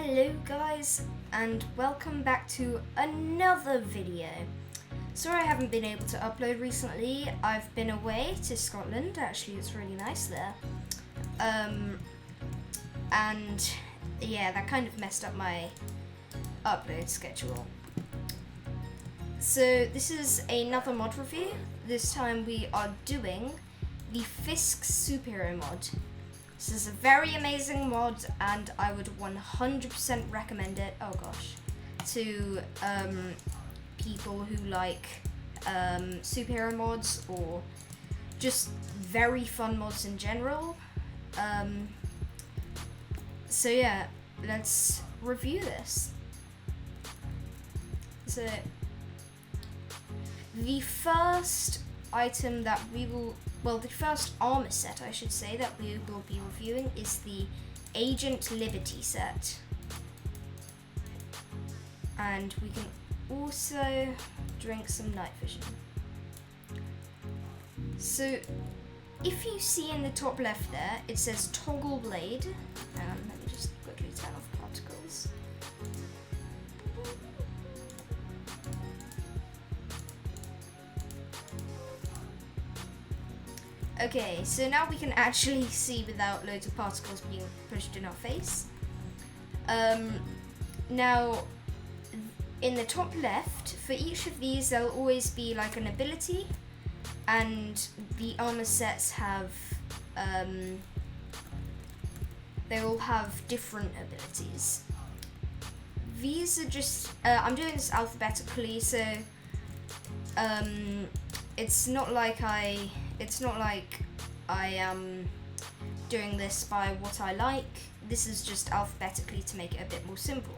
Hello guys, and welcome back to another video. Sorry I haven't been able to upload recently. I've been away to Scotland. Actually, it's really nice there. And yeah, that kind of messed up my upload schedule. So this is another mod review. This time we are doing the Fisk superhero mod. This is a very amazing mod, and I would 100% recommend it, oh gosh, to people who like superhero mods or just very fun mods in general. So yeah, let's review this. So the first item that we will, the first armor set I should say that we will be reviewing is the Agent Liberty set. And we can also drink some night vision. So if you see in the top left there, it says toggle blade. Let me just quickly turn off particles. Okay, so now we can actually see without loads of particles being pushed in our face. Now, in the top left, for each of these, there'll always be like an ability, and the armor sets have, they all have different abilities. These are just, I'm doing this alphabetically, so it's not like I am doing this by what I like. This is just alphabetically to make it a bit more simple.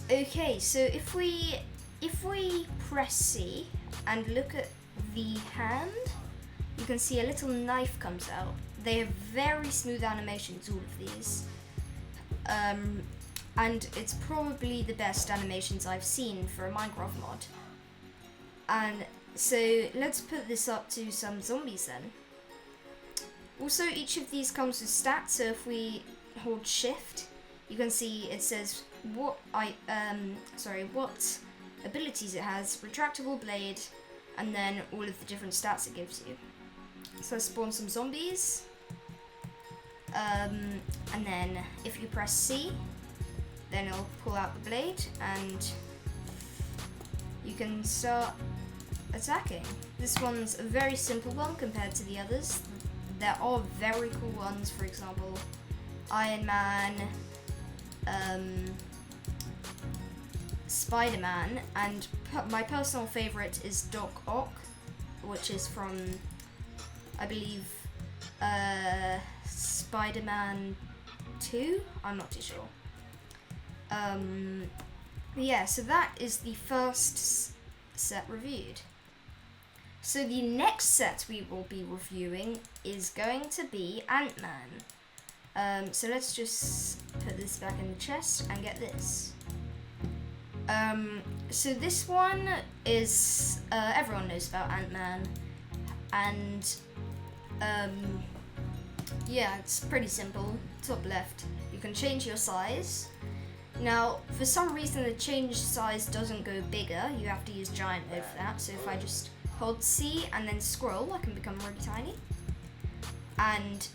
Okay, so if we press C and look at the hand, you can see a little knife comes out. They have very smooth animations, all of these. And it's probably the best animations I've seen for a Minecraft mod. And so let's put this up to some zombies then. Also, each of these comes with stats, so if we hold shift, you can see it says what abilities it has, retractable blade, and then all of the different stats it gives you. So let's spawn some zombies. And then if you press C, then it'll pull out the blade and you can start attacking. This one's a very simple one compared to the others. There are very cool ones, for example, Iron Man, Spider-Man, and my personal favorite is Doc Ock, which is from, I believe, Spider-Man 2? I'm not too sure. Yeah, so that is the first set reviewed. So the next set we will be reviewing is going to be Ant-Man. So let's just put this back in the chest and get this. So this one is, everyone knows about Ant-Man, and yeah, it's pretty simple. Top left, you can change your size. Now, for some reason the change size doesn't go bigger, you have to use giant mode for that, so if I just hold C and then scroll, I can become really tiny. And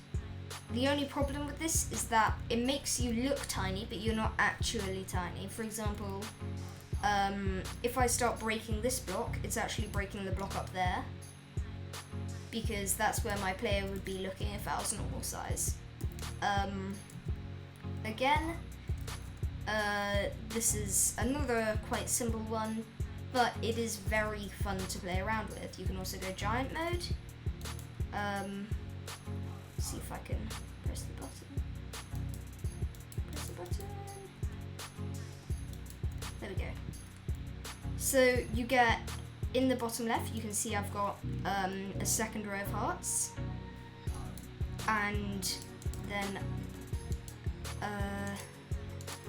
the only problem with this is that it makes you look tiny, but you're not actually tiny. For example, if I start breaking this block, it's actually breaking the block up there, because that's where my player would be looking if I was normal size. Again, this is another quite simple one, but it is very fun to play around with. You can also go giant mode. See if I can press the button. Press the button. There we go. So you get, in the bottom left, you can see I've got a second row of hearts. And then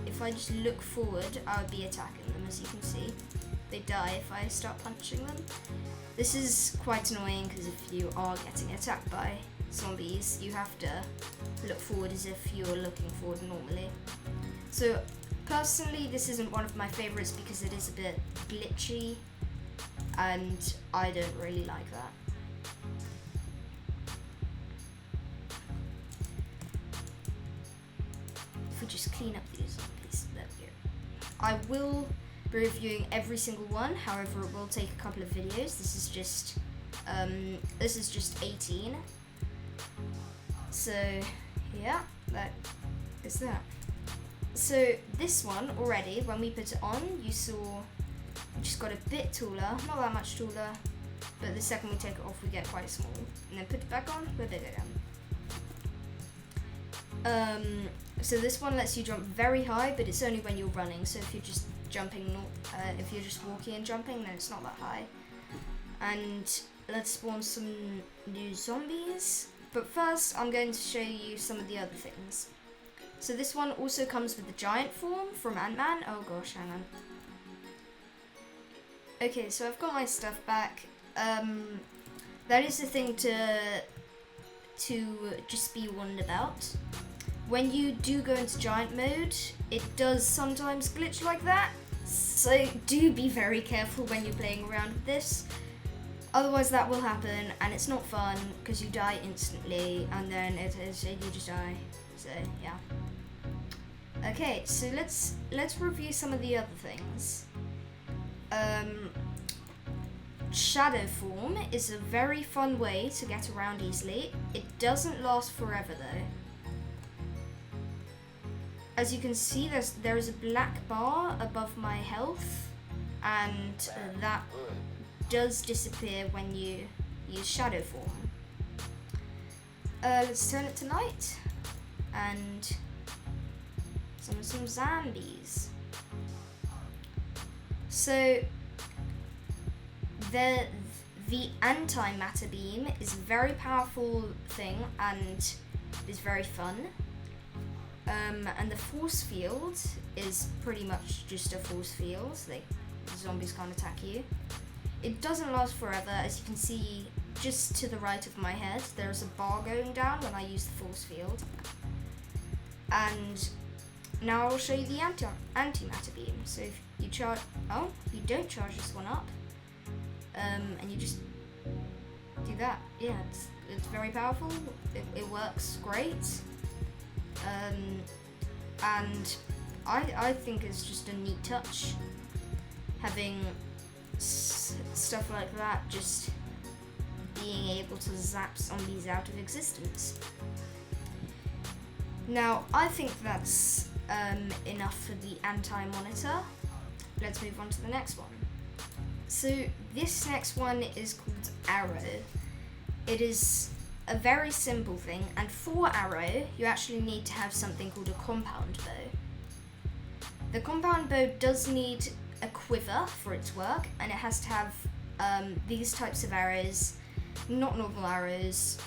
if I just look forward, I would be attacking them, as you can see. They die if I start punching them. This is quite annoying because if you are getting attacked by zombies, you have to look forward as if you're looking forward normally. So personally, this isn't one of my favorites because it is a bit glitchy, and I don't really like that. If we just clean up these zombies, there we go. I will be reviewing every single one, however it will take a couple of videos. This is just 18. So yeah, that is that. So this one already, when we put it on, you saw we just got a bit taller, not that much taller, but the second we take it off we get quite small. And then put it back on, we're big again. So this one lets you jump very high, but it's only when you're running. So if you're just jumping, if you're just walking and jumping, then it's not that high. And let's spawn some new zombies. But first, I'm going to show you some of the other things. So this one also comes with the giant form from Ant-Man. Oh gosh, hang on. Okay, so I've got my stuff back. That is the thing to just be warned about. When you do go into giant mode, it does sometimes glitch like that. So do be very careful when you're playing around with this. Otherwise that will happen and it's not fun because you die instantly and then you just die. So yeah. Okay, so let's review some of the other things. Shadow form is a very fun way to get around easily. It doesn't last forever though. As you can see, there is a black bar above my health, and that does disappear when you use shadow form. Let's turn it to night, and some zombies. So the antimatter beam is a very powerful thing and is very fun. And the force field is pretty much just a force field. The zombies can't attack you. It doesn't last forever. As you can see, just to the right of my head, there's a bar going down when I use the force field. And now I'll show you the antimatter beam. So if you you don't charge this one up, and you just do that. Yeah, it's very powerful. It works great. And I think it's just a neat touch having stuff like that, just being able to zap zombies out of existence. Now I think that's enough for the anti-monitor. Let's move on to the next one. So this next one is called arrow. It is a very simple thing, and for arrow you actually need to have something called a compound bow. The compound bow does need a quiver for its work, and it has to have these types of arrows, not normal arrows,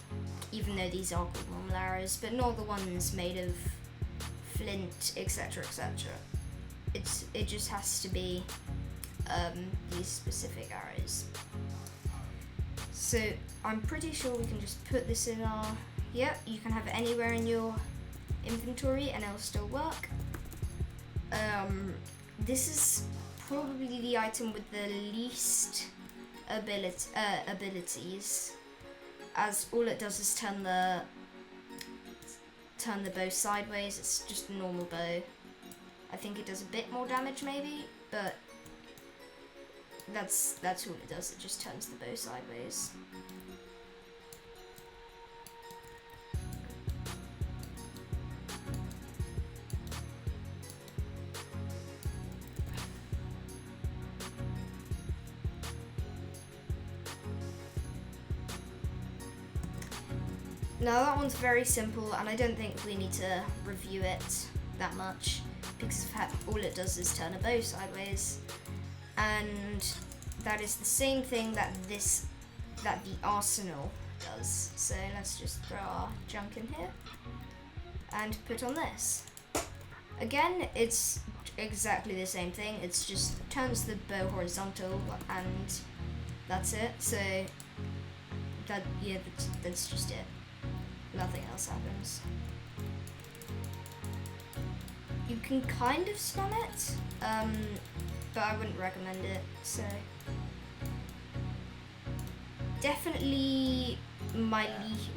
even though these are called normal arrows, but not the ones made of flint, etc, etc. It just has to be these specific arrows. So I'm pretty sure we can just put this in our, you can have it anywhere in your inventory and it'll still work. This is probably the item with the least abilities, as all it does is turn the bow sideways. It's just a normal bow. I think it does a bit more damage maybe, but that's all it does. It just turns the bow sideways. Now that one's very simple, and I don't think we need to review it that much because all it does is turn a bow sideways. And that is the same thing that the arsenal does. So let's just throw our junk in here and put on this. Again, it's exactly the same thing. It's just turns the bow horizontal and that's it. So that's just it. Nothing else happens. You can kind of smell it, but I wouldn't recommend it. So definitely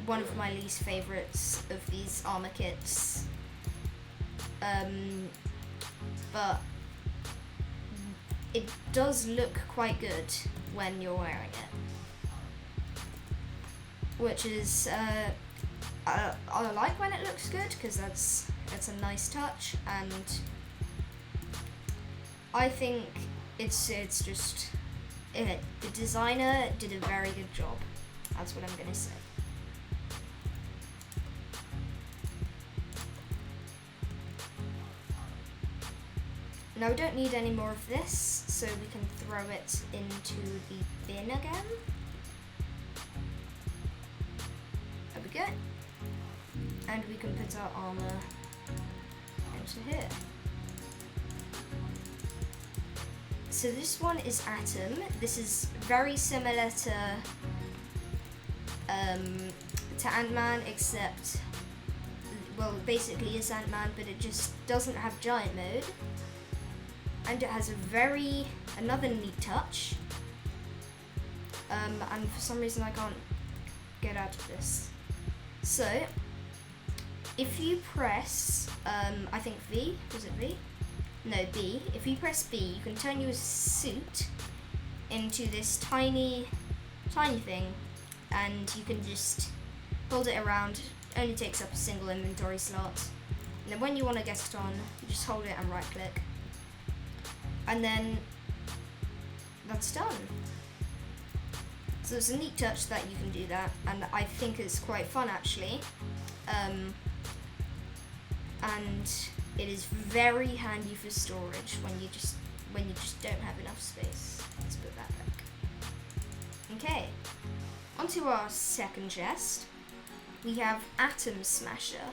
one of my least favorites of these armor kits. But it does look quite good when you're wearing it, which is I like when it looks good because it's a nice touch, and I think it's just the designer did a very good job. That's what I'm gonna say. Now we don't need any more of this, so we can throw it into the bin again. There we go. And we can put our armor into here. So this one is Atom. This is very similar to Ant-Man, except, well, basically it's Ant-Man, but it just doesn't have giant mode. And it has another neat touch. And for some reason I can't get out of this. So, if you press, I think V, was it V? No, B. If you press B, you can turn your suit into this tiny thing, and you can just hold it around. It only takes up a single inventory slot. And then when you want to get it on, you just hold it and right click. And then that's done. So it's a neat touch that you can do that, and I think it's quite fun actually. And it is very handy for storage when you just don't have enough space. Let's put that back. Okay, onto our second chest. We have Atom Smasher.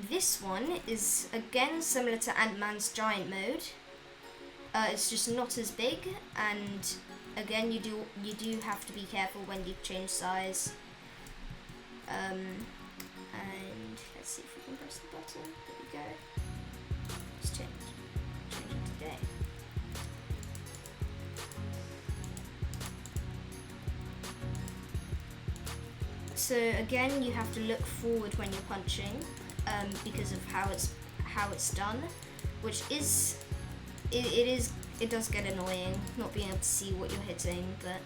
This one is again similar to Ant-Man's giant mode. It's just not as big, and again you do have to be careful when you change size. And let's see if we can press the button. There we go. Let's change it today. So again, you have to look forward when you're punching, because of how it's done, which is it does get annoying not being able to see what you're hitting, but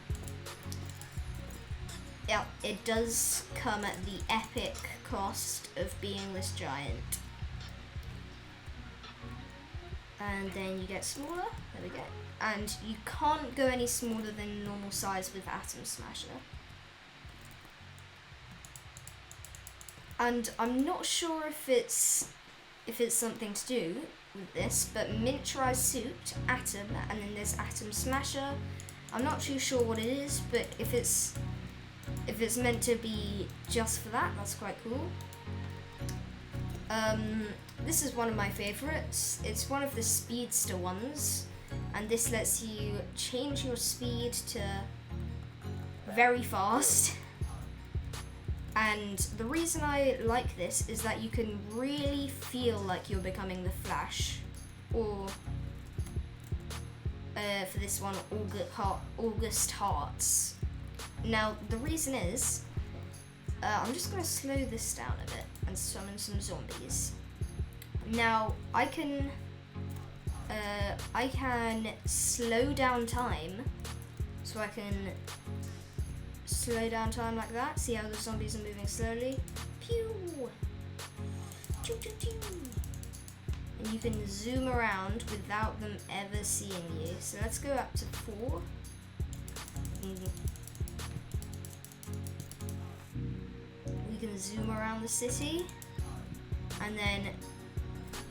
yeah, it does come at the epic cost of being this giant. And then you get smaller. There we go. And you can't go any smaller than normal size with Atom Smasher. And I'm not sure if it's something to do with this, but miniaturized suit, Atom, and then there's Atom Smasher. I'm not too sure what it is, but if it's meant to be just for that, that's quite cool. This is one of my favorites. It's one of the speedster ones, and this lets you change your speed to very fast. And the reason I like this is that you can really feel like you're becoming the Flash, or for this one, August Hearts. Now the reason is, I'm just going to slow this down a bit and summon some zombies. Now I can slow down time, so I can slow down time like that. See how the zombies are moving slowly? Pew! Choo choo choo! And you can zoom around without them ever seeing you. So let's go up to 4. We can zoom around the city. And then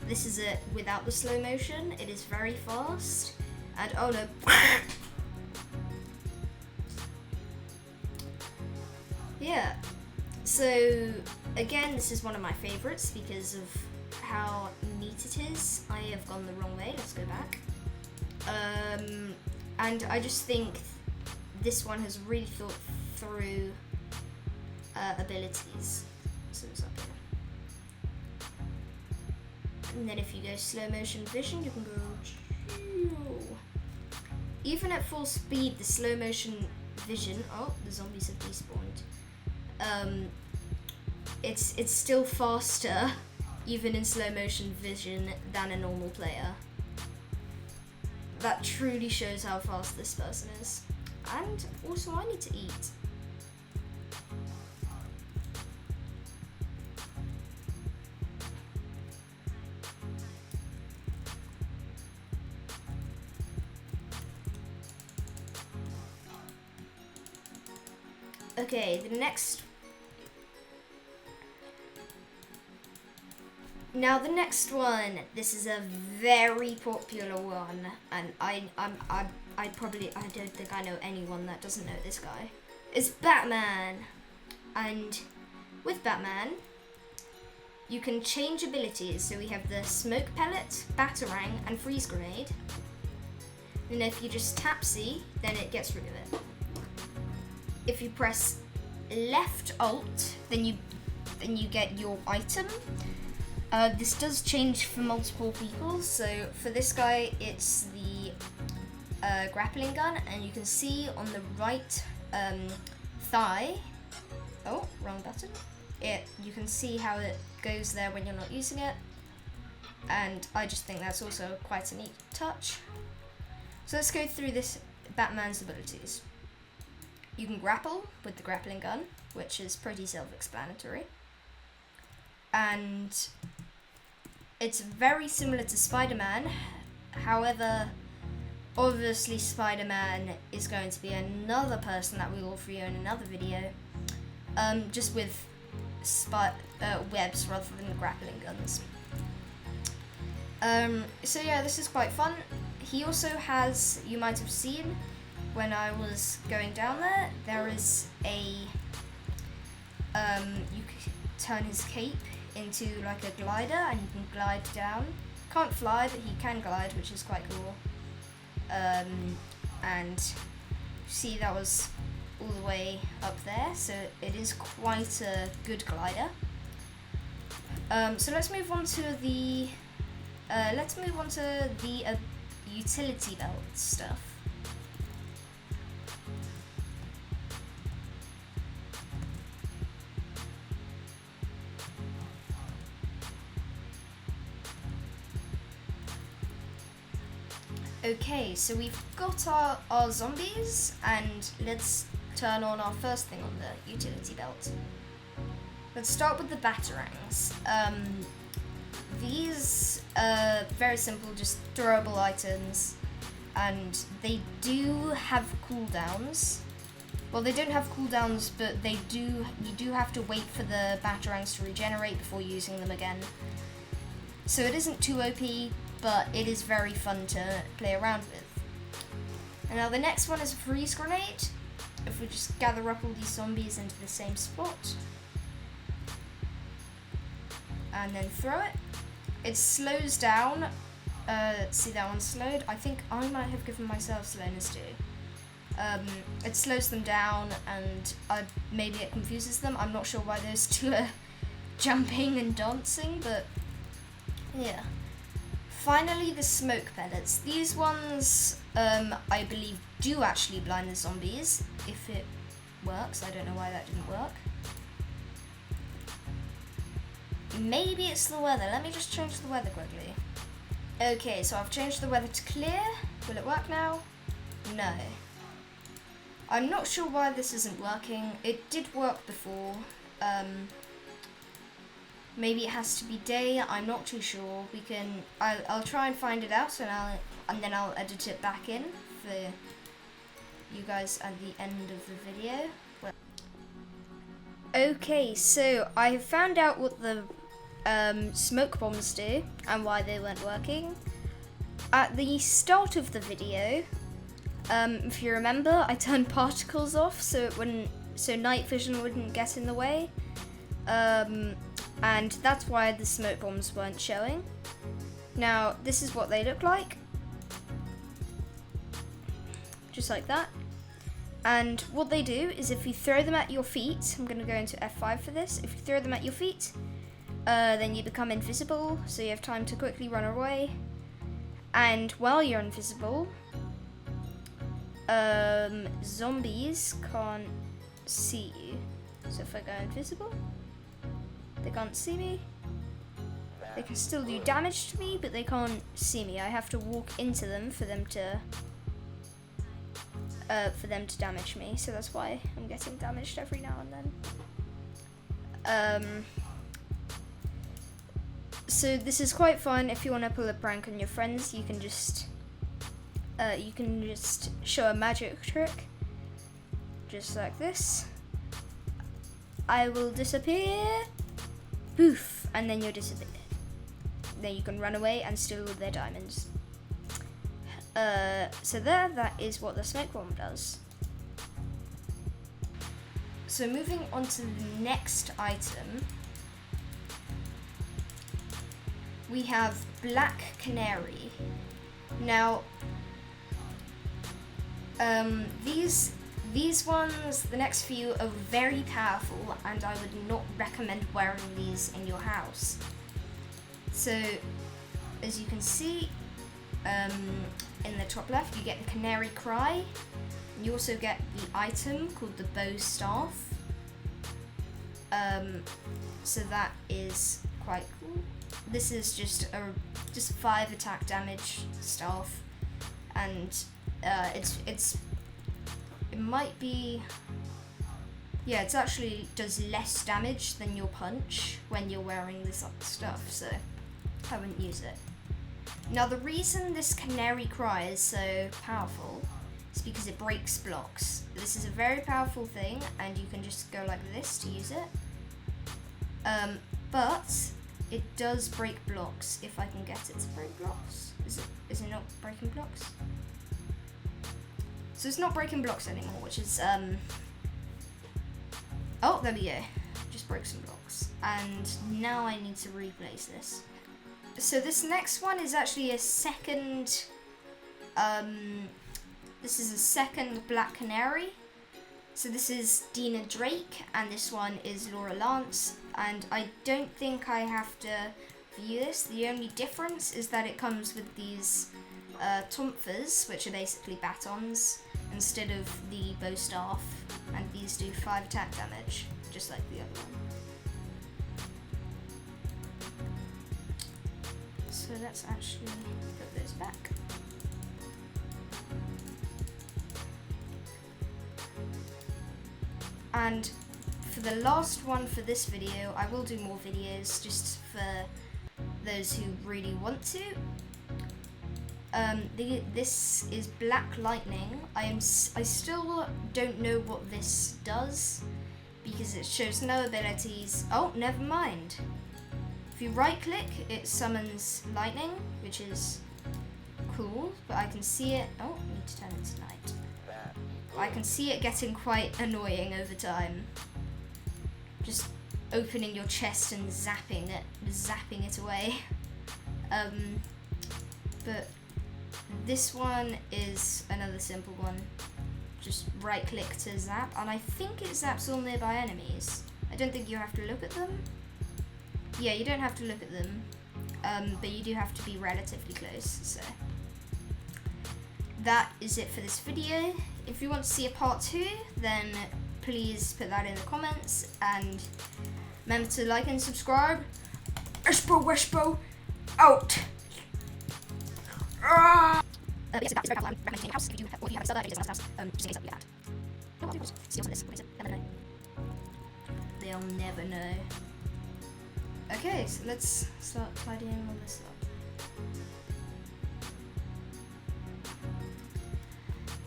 this is it without the slow motion. It is very fast. And oh no. Yeah, so again, this is one of my favorites because of how neat it is. I have gone the wrong way, let's go back. And I just think this one has really thought through abilities. So it's up And then if you go slow motion vision, you can go. Even at full speed, the slow motion vision. Oh, the zombies have despawned. It's still faster, even in slow motion vision, than a normal player. That truly shows how fast this person is. And also, I need to eat. Okay, the next one. This is a very popular one, and I don't think I know anyone that doesn't know this guy. It's Batman, and with Batman, you can change abilities. So we have the smoke pellet, batarang, and freeze grenade. And if you just tap C, then it gets rid of it. If you press left alt, then you get your item. This does change for multiple people. So for this guy, it's the grappling gun, and you can see on the right thigh. Oh, wrong button. You can see how it goes there when you're not using it, and I just think that's also quite a neat touch. So let's go through this Batman's abilities. You can grapple with the grappling gun, which is pretty self-explanatory. And it's very similar to Spider-Man. However, obviously Spider-Man is going to be another person that we will review in another video. Just with webs rather than grappling guns. So yeah, this is quite fun. He also has, you might have seen, when I was going down there, there is a, you can turn his cape into like a glider, and you can glide down. Can't fly, but he can glide, which is quite cool. And see, that was all the way up there, so it is quite a good glider. So let's move on to the utility belt stuff. Okay, so we've got our zombies, and let's turn on our first thing on the utility belt. Let's start with the batarangs. These are very simple, just throwable items, and they do have cooldowns. Well, they don't have cooldowns, but you do have to wait for the batarangs to regenerate before using them again. So it isn't too OP, but it is very fun to play around with. And now the next one is a freeze grenade. If we just gather up all these zombies into the same spot, and then throw it, it slows down. See, that one slowed. I think I might have given myself slowness too. It slows them down, and maybe it confuses them. I'm not sure why those two are jumping and dancing, but yeah. Finally, the smoke pellets. These ones, I believe, do actually blind the zombies, if it works. I don't know why that didn't work. Maybe it's the weather. Let me just change the weather quickly. Okay, so I've changed the weather to clear. Will it work now? No. I'm not sure why this isn't working. It did work before. Maybe it has to be day. I'm not too sure. I'll try and find it out, and then I'll edit it back in for you guys at the end of the video. Okay, so I have found out what the smoke bombs do and why they weren't working. At the start of the video, if you remember, I turned particles off so night vision wouldn't get in the way. And that's why the smoke bombs weren't showing. Now, this is what they look like. Just like that. And what they do is if you throw them at your feet, I'm going to go into F5 for this. If you throw them at your feet, then you become invisible, so you have time to quickly run away. And while you're invisible, zombies can't see you. So if I go invisible, they can't see me. They can still do damage to me, but they can't see me. I have to walk into them for them to damage me. So that's why I'm getting damaged every now and then. So this is quite fun. If you want to pull a prank on your friends, you can just show a magic trick, just like this. I will disappear, poof, and then you'll disappear. Then you can run away and steal all their diamonds. So that is what the smoke bomb does. So moving on to the next item, we have Black Canary. Now, these ones, the next few, are very powerful, and I would not recommend wearing these in your house. So, as you can see, in the top left, you get the Canary Cry. You also get the item called the Bow Staff. So that is quite cool. This is just 5 attack damage staff, and it might be, yeah, it actually does less damage than your punch when you're wearing this stuff, so I wouldn't use it. Now the reason this Canary Cry is so powerful is because it breaks blocks. This is a very powerful thing, and you can just go like this to use it. But it does break blocks if I can get it to break blocks. Is it not breaking blocks? So it's not breaking blocks anymore, which is oh, there we go. Just broke some blocks. And now I need to replace this. So this next one is actually a second this is a second Black Canary. So this is Dina Drake, and this one is Laura Lance, and I don't think I have to view this. The only difference is that it comes with these tonfas, which are basically batons, instead of the bow staff, and these do 5 attack damage, just like the other one. So let's actually put those back. And for the last one for this video, I will do more videos just for those who really want to. This is Black Lightning. I still don't know what this does because it shows no abilities. Oh, never mind. If you right click, it summons lightning, which is cool, but I can see it. Oh, I need to turn it to night. I can see it getting quite annoying over time. Just opening your chest and zapping it away. But this one is another simple one. Just right click to zap, and I think it zaps all nearby enemies. I don't think you have to look at them. Yeah, you don't have to look at them, but you do have to be relatively close, so. That is it for this video. If you want to see a part 2, then please put that in the comments, and remember to like and subscribe. Wishbo, out! Yes, that is very powerful. I'm recommending a house. If you have a server, it is a house. Just in case that we had. No, what is this? What is it? Never know. They'll never know. Okay, so let's start tidying all this up.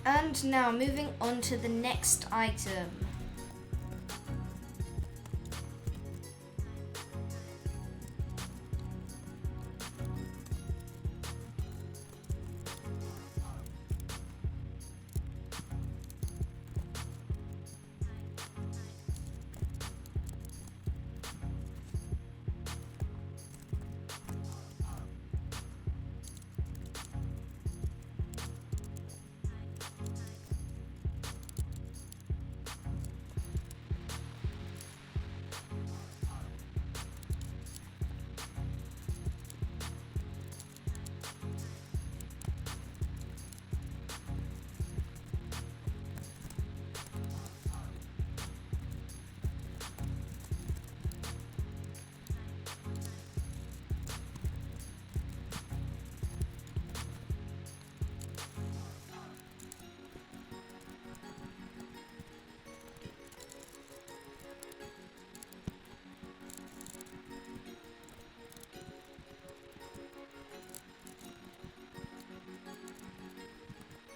And now moving on to the next item.